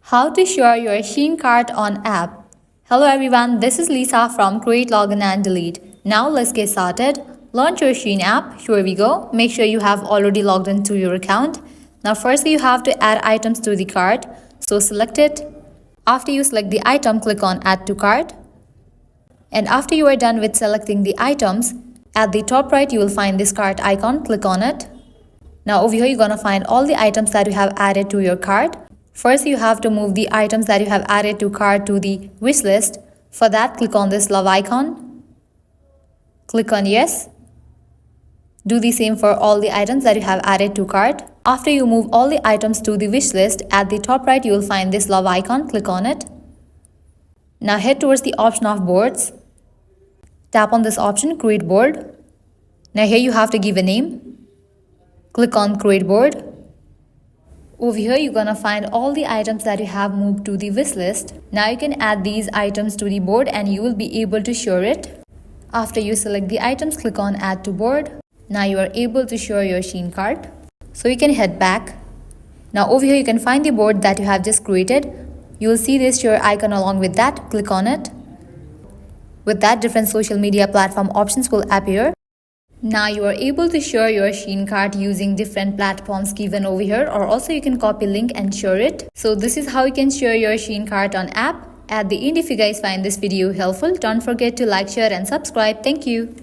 How to share your SHEIN cart on app. Hello everyone, this is Lisa from Create, Login and Delete. Now let's get started. Launch your SHEIN app. Here we go. Make sure you have already logged into your account. Now firstly you have to add items to the cart. So select it. After you select the item, click on Add to Cart. And after you are done with selecting the items, at the top right you will find this cart icon. Click on it. Now over here you're gonna find all the items that you have added to your cart. First, you have to move the items that you have added to cart to the wish list. For that, click on this love icon. Click on yes. Do the same for all the items that you have added to cart. After you move all the items to the wish list, at the top right, you will find this love icon. Click on it. Now head towards the option of boards. Tap on this option, create board. Now here you have to give a name. Click on create board. Over here, you're gonna find all the items that you have moved to the wish list. Now you can add these items to the board and you will be able to share it. After you select the items, click on add to board. Now you are able to share your SHEIN cart. So you can head back. Now over here, you can find the board that you have just created. You will see this share icon along with that. Click on it. With that, different social media platform options will appear. Now you are able to share your SHEIN cart using different platforms given over here, or also you can copy link and share it. So this is how you can share your SHEIN cart on app. At the end, if you guys find this video helpful, don't forget to like, share and subscribe. Thank you.